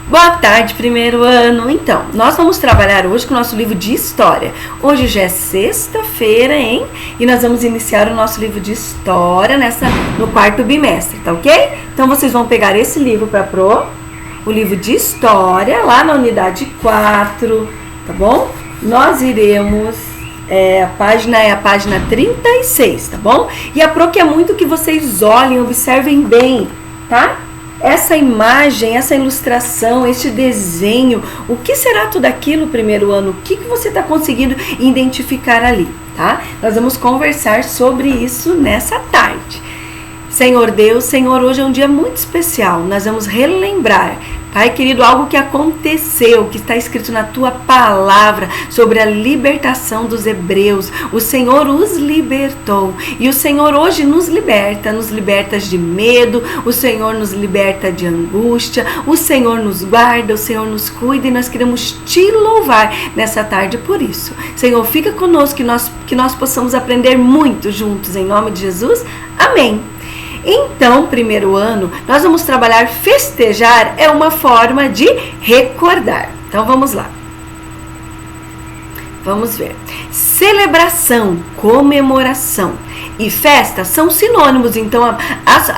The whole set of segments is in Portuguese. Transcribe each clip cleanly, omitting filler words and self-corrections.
Boa tarde, primeiro ano. Então, nós vamos trabalhar hoje com o nosso livro de história. Hoje já é sexta-feira, hein? E nós vamos iniciar o nosso livro de história no quarto bimestre, tá ok? Então, vocês vão pegar esse livro para o livro de história, lá na unidade 4, tá bom? Nós iremos... a página é a página 36, tá bom? E a Pro quer muito que vocês olhem, observem bem, tá? Essa imagem, essa ilustração, este desenho, o que será tudo aquilo primeiro ano? O que você está conseguindo identificar ali, tá? Nós vamos conversar sobre isso nessa tarde. Senhor Deus, Senhor, hoje é um dia muito especial, nós vamos relembrar, Pai querido, algo que aconteceu, que está escrito na Tua palavra, sobre a libertação dos hebreus. O Senhor os libertou e o Senhor hoje nos liberta de medo, o Senhor nos liberta de angústia, o Senhor nos guarda, o Senhor nos cuida e nós queremos Te louvar nessa tarde por isso. Senhor, fica conosco, que nós possamos aprender muito juntos, em nome de Jesus. Amém. Então, primeiro ano, nós vamos trabalhar festejar é uma forma de recordar. Então, vamos lá. Vamos ver. Celebração, comemoração e festa são sinônimos. Então,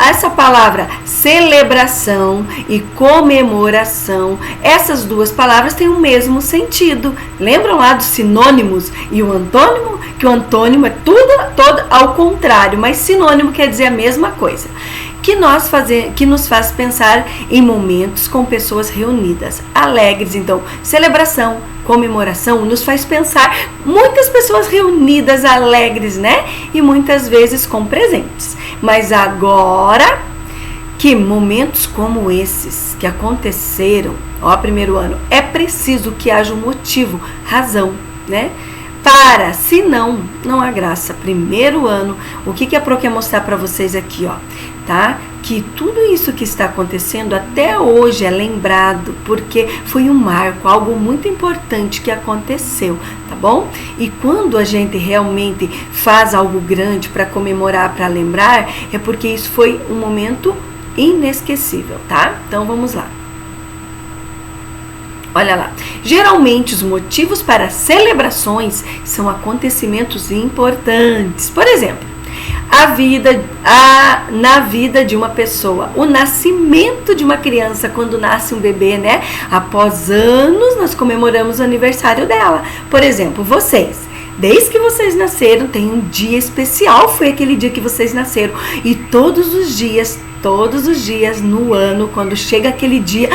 essa palavra celebração e comemoração, essas duas palavras têm o mesmo sentido. Lembram lá dos sinônimos e o antônimo? Que o antônimo é tudo ao contrário, mas sinônimo quer dizer a mesma coisa. Que nos faz pensar em momentos com pessoas reunidas, alegres. Então, celebração, comemoração nos faz pensar muitas pessoas reunidas, alegres, né? E muitas vezes com presentes. Mas agora que momentos como esses que aconteceram, primeiro ano, é preciso que haja um motivo, razão, né? Senão não há graça. Primeiro ano, o que a Pro quer mostrar para vocês aqui, tá? Que tudo isso que está acontecendo até hoje é lembrado, porque foi um marco, algo muito importante que aconteceu, tá bom? E quando a gente realmente faz algo grande para comemorar, para lembrar, é porque isso foi um momento inesquecível, tá? Então vamos lá. Olha lá, geralmente os motivos para celebrações são acontecimentos importantes. Por exemplo, na vida de uma pessoa, o nascimento de uma criança, quando nasce um bebê, né? Após anos, nós comemoramos o aniversário dela. Por exemplo, vocês. Desde que vocês nasceram, tem um dia especial, foi aquele dia que vocês nasceram. E todos os dias no ano, quando chega aquele dia,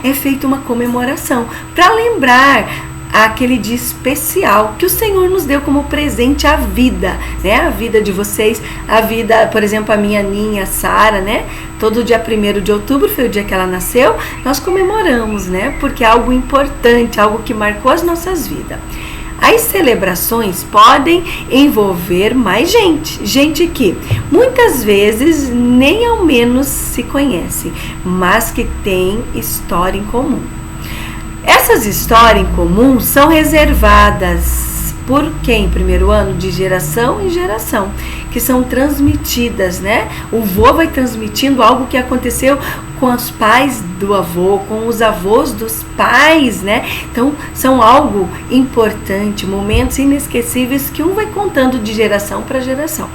é feita uma comemoração para lembrar aquele dia especial que o Senhor nos deu como presente à vida, né? A vida de vocês, a vida, por exemplo, a minha Aninha, a Sara, né? Todo dia 1º de outubro foi o dia que ela nasceu, nós comemoramos, né? Porque é algo importante, algo que marcou as nossas vidas. As celebrações podem envolver mais gente que muitas vezes nem ao menos se conhece, mas que tem história em comum. Essas histórias em comum são reservadas por quem? Primeiro ano, de geração em geração, que são transmitidas, né? O vô vai transmitindo algo que aconteceu com os pais do avô, com os avós dos pais, né? Então, são algo importante, momentos inesquecíveis que um vai contando de geração para geração.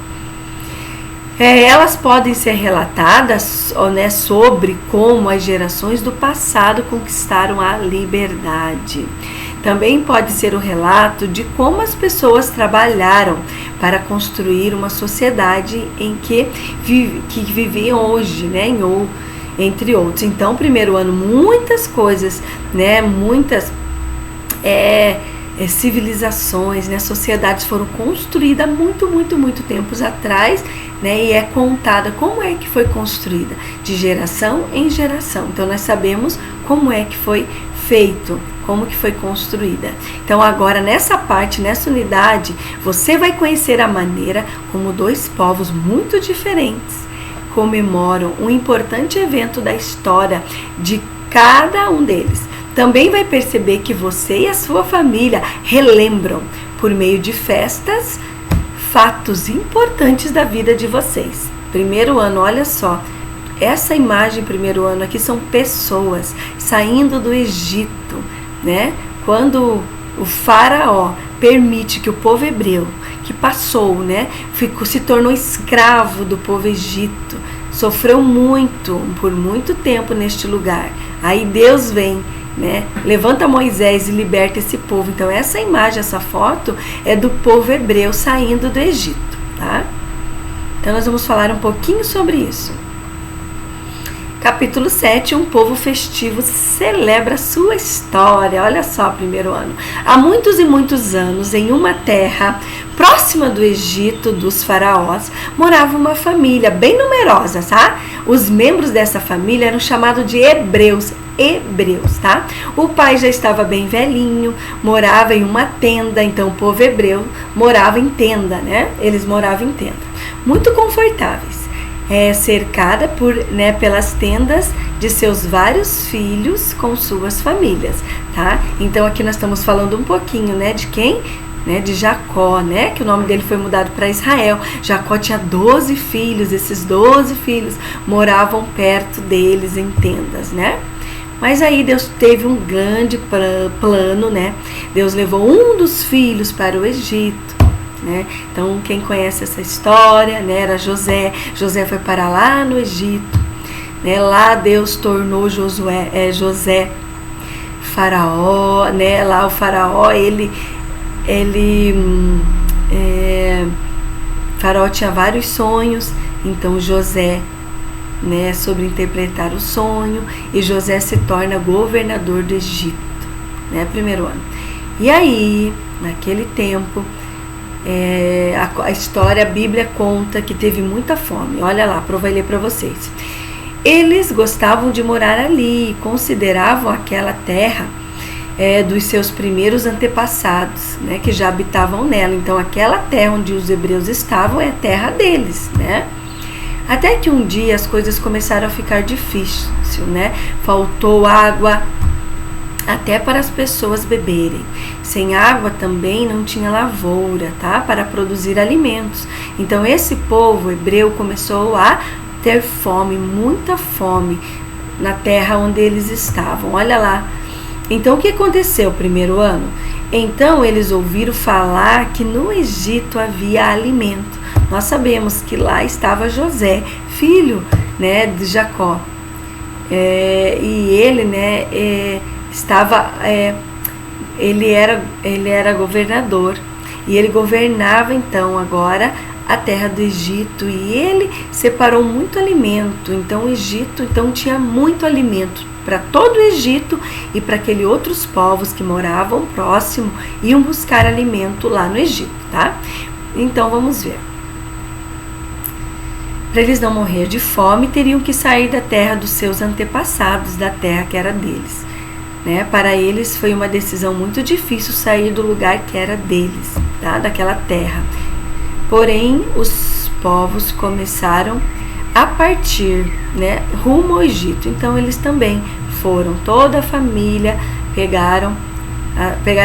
Elas podem ser relatadas, né, sobre como as gerações do passado conquistaram a liberdade. Também pode ser o relato de como as pessoas trabalharam para construir uma sociedade em que viviam hoje, né, entre outros. Então, primeiro ano, muitas coisas, né, muitas civilizações, né, sociedades foram construídas muito tempos atrás, né, e é contada como é que foi construída, de geração em geração. Então, nós sabemos como é que foi feito, como que foi construída. Então, agora, nessa parte, nessa unidade, você vai conhecer a maneira como dois povos muito diferentes comemoram um importante evento da história de cada um deles. Também vai perceber que você e a sua família relembram, por meio de festas, fatos importantes da vida de vocês. Primeiro ano, olha só, essa imagem primeiro ano aqui são pessoas saindo do Egito, né? Quando o faraó permite que o povo hebreu, que passou, né, se tornou escravo do povo egito, sofreu muito, por muito tempo neste lugar. Aí Deus vem, né, levanta Moisés e liberta esse povo. Então essa imagem, essa foto é do povo hebreu saindo do Egito, tá? Então nós vamos falar um pouquinho sobre isso. Capítulo 7, um povo festivo celebra sua história. Olha só, primeiro ano. Há muitos e muitos anos, em uma terra próxima do Egito, dos faraós, morava uma família bem numerosa, tá? Os membros dessa família eram chamados de hebreus, tá? O pai já estava bem velhinho, morava em uma tenda, então o povo hebreu morava em tenda, né? Eles moravam em tenda, muito confortáveis. Cercada pelas tendas de seus vários filhos com suas famílias, tá? Então aqui nós estamos falando um pouquinho, né, de quem? Né, de Jacó, né, que o nome dele foi mudado para Israel. Jacó tinha 12 filhos, esses 12 filhos moravam perto deles em tendas, né? Mas aí Deus teve um grande plano, né? Deus levou um dos filhos para o Egito. Né? Então quem conhece essa história, né, era José. José foi para lá no Egito, né? Lá Deus tornou José faraó, né? Lá o faraó faraó tinha vários sonhos, então José, né, sobre interpretar o sonho, e José se torna governador do Egito, né, primeiro ano. E aí, naquele tempo, a história, a Bíblia conta que teve muita fome. Olha lá, vai ler para vocês. Eles gostavam de morar ali, consideravam aquela terra dos seus primeiros antepassados, né, que já habitavam nela. Então aquela terra onde os hebreus estavam é a terra deles, né? Até que um dia as coisas começaram a ficar difíceis, né? Faltou água até para as pessoas beberem. Sem água também não tinha lavoura, tá? Para produzir alimentos. Então esse povo hebreu começou a ter fome, muita fome na terra onde eles estavam. Olha lá. Então o que aconteceu primeiro ano? Então eles ouviram falar que no Egito havia alimento. Nós sabemos que lá estava José, filho, né, de Jacó. E ele, né, ele era governador, e ele governava então agora a terra do Egito, e ele separou muito alimento. Então o Egito tinha muito alimento para todo o Egito, e para aqueles outros povos que moravam próximo iam buscar alimento lá no Egito, tá? Então vamos ver. Para eles não morrer de fome, teriam que sair da terra dos seus antepassados, da terra que era deles. Né? Para eles foi uma decisão muito difícil sair do lugar que era deles, tá? Daquela terra. Porém, os povos começaram a partir, né, rumo ao Egito. Então eles também foram, toda a família, pegaram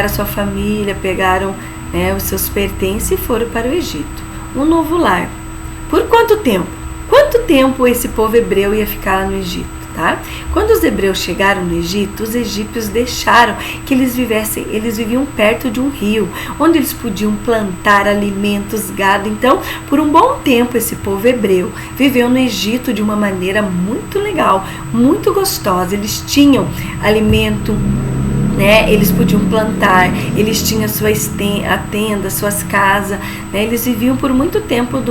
a sua família, pegaram, né, os seus pertences e foram para o Egito. Um novo lar. Por quanto tempo? Quanto tempo esse povo hebreu ia ficar lá no Egito? Tá? Quando os hebreus chegaram no Egito, os egípcios deixaram que eles viviam perto de um rio, onde eles podiam plantar alimentos, gado. Então, por um bom tempo, esse povo hebreu viveu no Egito de uma maneira muito legal, muito gostosa. Eles tinham alimento, né? Eles podiam plantar, eles tinham a tenda, suas casas, né? Eles viviam por muito tempo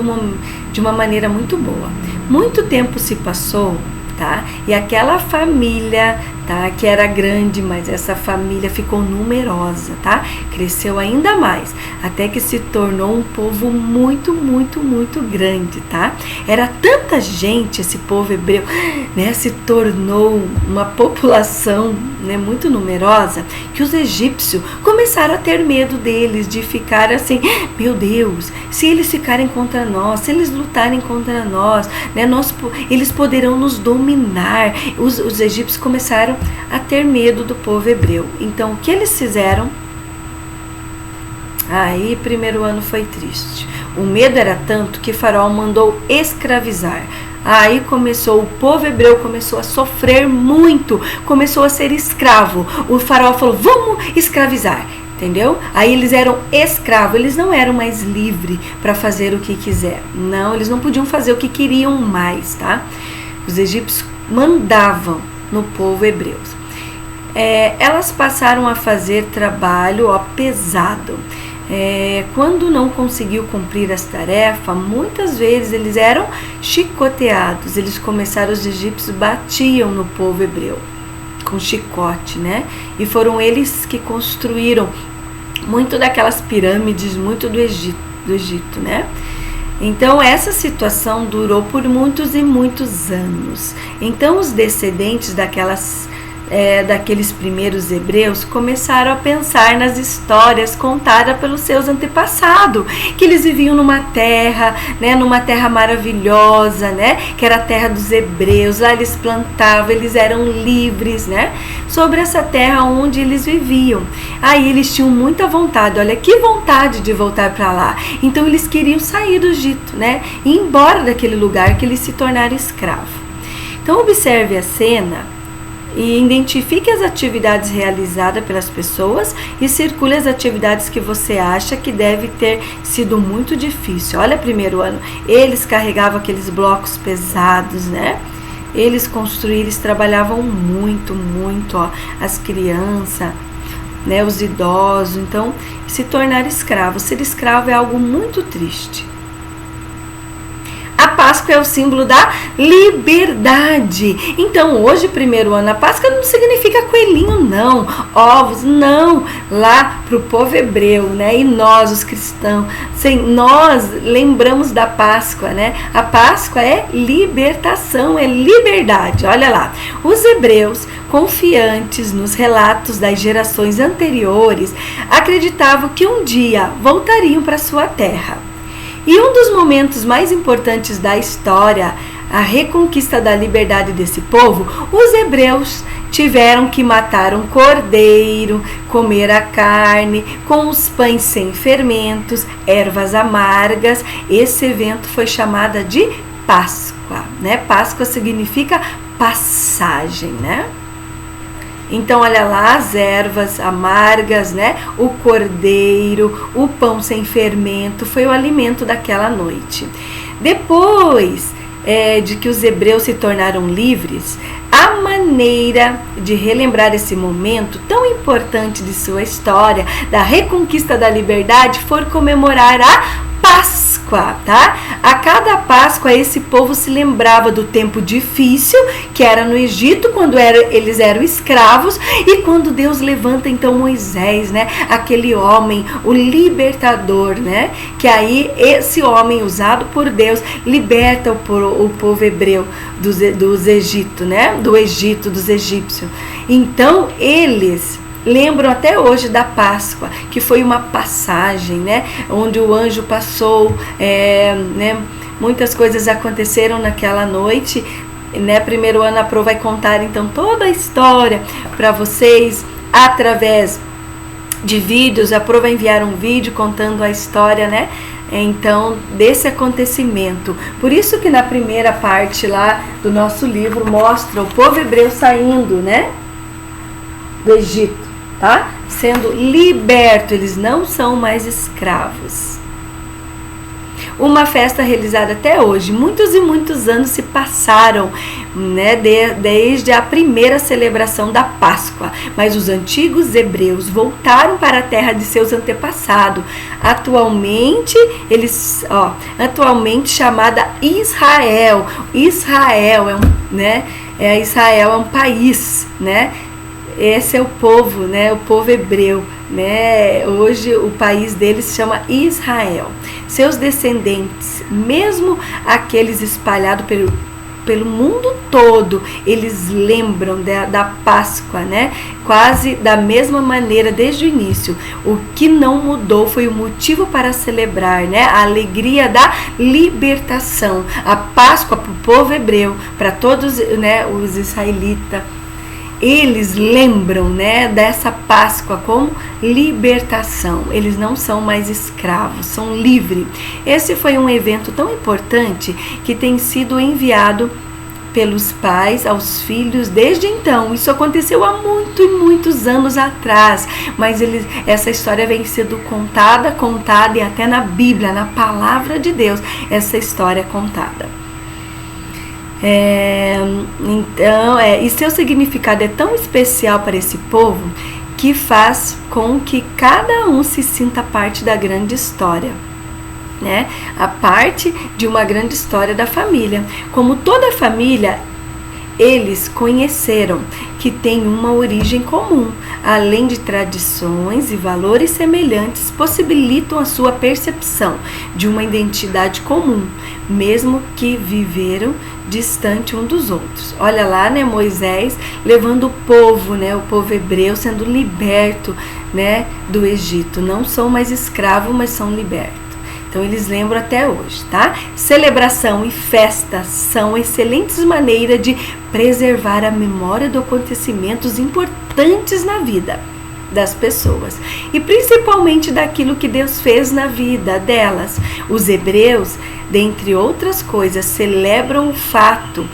de uma maneira muito boa. Muito tempo se passou, tá? E aquela família, tá, que era grande, mas essa família ficou numerosa, tá? Cresceu ainda mais, até que se tornou um povo muito, muito, muito grande, tá? Era tanta gente, esse povo hebreu, né, se tornou uma população, né, muito numerosa, que os egípcios começaram a ter medo deles, de ficar assim, meu Deus, se eles ficarem contra nós, se eles lutarem contra nós, né, eles poderão nos dominar. Os egípcios começaram a ter medo do povo hebreu. Então o que eles fizeram? Aí primeiro ano foi triste. O medo era tanto que Faraó mandou escravizar aí começou, o povo hebreu começou a sofrer muito, começou a ser escravo. O faraó falou, vamos escravizar, entendeu? Aí eles eram escravos, eles não eram mais livres para fazer o que quiser. Não, eles não podiam fazer o que queriam mais, tá? Os egípcios mandavam no povo hebreu. Elas passaram a fazer trabalho pesado. Quando não conseguiu cumprir as tarefas, muitas vezes eles eram chicoteados. Os egípcios batiam no povo hebreu com chicote, né? E foram eles que construíram muito daquelas pirâmides, muito do Egito, né? Então essa situação durou por muitos e muitos anos. Então os descendentes daqueles primeiros hebreus começaram a pensar nas histórias contadas pelos seus antepassados, que eles viviam numa terra, né, numa terra maravilhosa, né, que era a terra dos hebreus. Lá eles plantavam, eles eram livres, né, sobre essa terra onde eles viviam. Aí eles tinham muita vontade, olha que vontade de voltar para lá. Então eles queriam sair do Egito, né, e ir embora daquele lugar que eles se tornaram escravos. Então observe a cena e identifique as atividades realizadas pelas pessoas e circule as atividades que você acha que deve ter sido muito difícil. Olha, primeiro ano, eles carregavam aqueles blocos pesados, né? Eles construíram, eles trabalhavam muito, ó, as crianças, né, os idosos. Então, se tornar escravo, ser escravo é algo muito triste. A Páscoa é o símbolo da liberdade. Então, hoje, primeiro ano, a Páscoa não significa coelhinho, não. Ovos, não. Lá para o povo hebreu, né? E nós, os cristãos, nós lembramos da Páscoa, né? A Páscoa é libertação, é liberdade. Olha lá. Os hebreus, confiantes nos relatos das gerações anteriores, acreditavam que um dia voltariam para sua terra. E um dos momentos mais importantes da história, a reconquista da liberdade desse povo, os hebreus tiveram que matar um cordeiro, comer a carne com os pães sem fermentos, ervas amargas. Esse evento foi chamado de Páscoa, né? Páscoa significa passagem, né? Então, olha lá, as ervas amargas, né? O cordeiro, o pão sem fermento, foi o alimento daquela noite. Depois de que os hebreus se tornaram livres, a maneira de relembrar esse momento tão importante de sua história, da reconquista da liberdade, foi comemorar a Páscoa, tá? A cada Páscoa esse povo se lembrava do tempo difícil que era no Egito, quando eles eram escravos, e quando Deus levanta então Moisés, né? Aquele homem, o libertador, né? Que aí esse homem usado por Deus liberta o povo hebreu dos Egito, né? Do Egito, dos egípcios. Então eles lembram até hoje da Páscoa, que foi uma passagem, né? Onde o anjo passou, né? Muitas coisas aconteceram naquela noite, né? Primeiro ano a Pro vai contar então toda a história para vocês através de vídeos. A Pro vai enviar um vídeo contando a história, né? Então, desse acontecimento. Por isso que na primeira parte lá do nosso livro mostra o povo hebreu saindo, né? Do Egito. Tá? Sendo liberto, eles não são mais escravos. Uma festa realizada até hoje, muitos e muitos anos se passaram, né, desde a primeira celebração da Páscoa, mas os antigos hebreus voltaram para a terra de seus antepassados, atualmente chamada Israel. Israel é um país, né? Esse é o povo, né? O povo hebreu, né? Hoje o país deles se chama Israel. Seus descendentes, mesmo aqueles espalhados pelo mundo todo, eles lembram da Páscoa, né? Quase da mesma maneira desde o início. O que não mudou foi o motivo para celebrar, né? A alegria da libertação. A Páscoa para o povo hebreu, para todos, né, os israelitas. eles lembram, né, dessa Páscoa como libertação. Eles não são mais escravos, são livres. Esse foi um evento tão importante que tem sido enviado pelos pais aos filhos desde então. Isso aconteceu há muitos anos atrás, mas essa história vem sendo contada e até na Bíblia, na palavra de Deus, essa história é contada. E seu significado é tão especial para esse povo que faz com que cada um se sinta parte da grande história, né? A parte de uma grande história da família. Como toda família, eles conheceram que tem uma origem comum, além de tradições e valores semelhantes, possibilitam a sua percepção de uma identidade comum, mesmo que viveram distante um dos outros. Olha lá, né, Moisés levando o povo hebreu sendo liberto, né, do Egito. Não são mais escravos, mas são libertos. Então eles lembram até hoje, tá? Celebração e festa são excelentes maneiras de preservar a memória de acontecimentos importantes na vida das pessoas e principalmente daquilo que Deus fez na vida delas. Os hebreus, dentre outras coisas, celebram o fato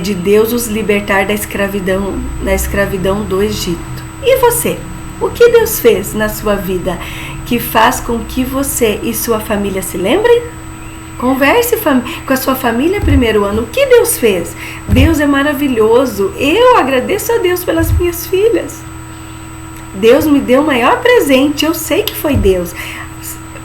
de Deus os libertar da escravidão do Egito. E você? O que Deus fez na sua vida que faz com que você e sua família se lembrem? Converse com a sua família primeiro ano. O que Deus fez? Deus é maravilhoso. Eu agradeço a Deus pelas minhas filhas. Deus me deu o maior presente. Eu sei que foi Deus.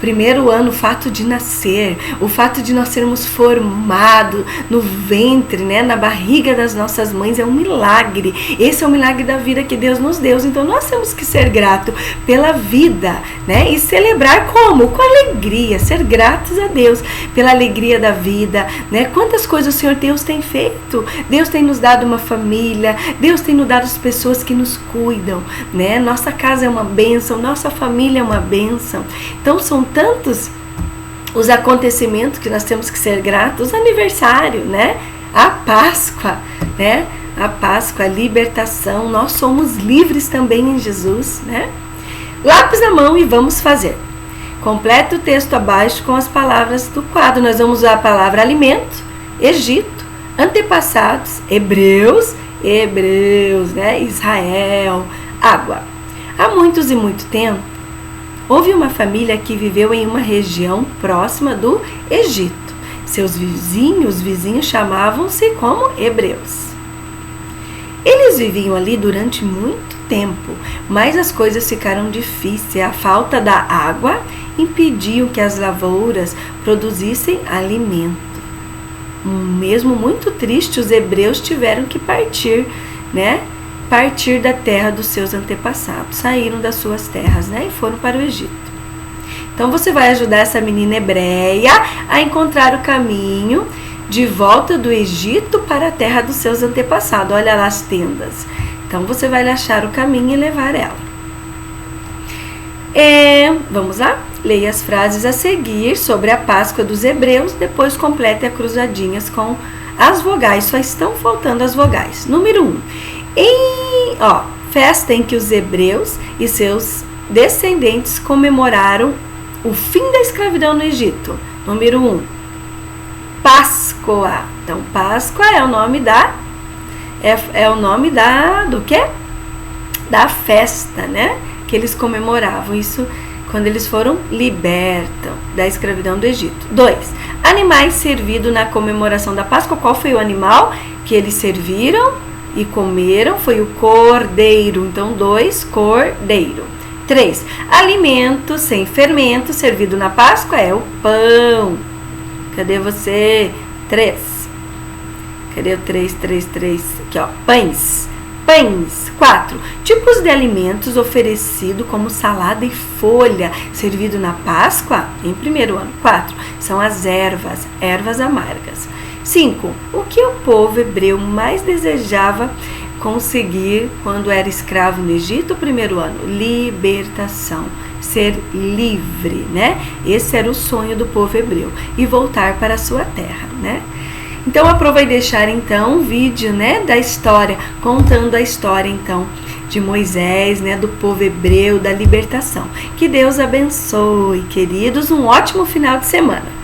Primeiro ano, o fato de nascer, o fato de nós sermos formados no ventre, né, na barriga das nossas mães é um milagre. Esse é o milagre da vida que Deus nos deu. Então nós temos que ser gratos pela vida, né, e celebrar como? Com alegria, ser gratos a Deus pela alegria da vida, né? Quantas coisas o Senhor Deus tem feito? Deus tem nos dado uma família, Deus tem nos dado as pessoas que nos cuidam, né? Nossa casa é uma bênção, nossa família é uma bênção. Então são tantos os acontecimentos que nós temos que ser gratos. Aniversário, né? A Páscoa, né? A Páscoa, a libertação. Nós somos livres também em Jesus, né? Lápis na mão e vamos fazer. Completa o texto abaixo com as palavras do quadro. Nós vamos usar a palavra alimento, Egito, antepassados, hebreus, né? Israel, água. Há muitos e muito tempo, houve uma família que viveu em uma região próxima do Egito. Seus vizinhos chamavam-se como hebreus. Eles viviam ali durante muito tempo, mas as coisas ficaram difíceis. A falta da água impediu que as lavouras produzissem alimento. Mesmo muito tristes, os hebreus tiveram que partir, né? Partir da terra dos seus antepassados, saíram das suas terras, né, e foram para o Egito. Então você vai ajudar essa menina hebreia a encontrar o caminho de volta do Egito para a terra dos seus antepassados. Olha lá as tendas. Então você vai achar o caminho e levar ela. Vamos lá? Leia as frases a seguir sobre a Páscoa dos hebreus, depois complete as cruzadinhas com as vogais. Só estão faltando as vogais. Número 1. Festa em que os hebreus e seus descendentes comemoraram o fim da escravidão no Egito. Número 1. Páscoa. Então, Páscoa é o nome do quê? Da festa, né? Que eles comemoravam. Isso quando eles foram libertos da escravidão do Egito. 2. Animais servidos na comemoração da Páscoa. Qual foi o animal que eles serviram e comeram? Foi o cordeiro. Então, 2, cordeiro. 3. Alimento sem fermento servido na Páscoa é o pão. Cadê você? 3. Cadê o 3? Aqui, ó. Pães. 4. Tipos de alimentos oferecidos como salada e folha servido na Páscoa em primeiro ano. 4. São as ervas amargas. 5. O que o povo hebreu mais desejava conseguir quando era escravo no Egito? Primeiro ano, libertação, ser livre, né? Esse era o sonho do povo hebreu e voltar para a sua terra, né? Então a Pro vai deixar então um vídeo, né, da história, contando a história então de Moisés, né, do povo hebreu, da libertação. Que Deus abençoe, queridos, um ótimo final de semana.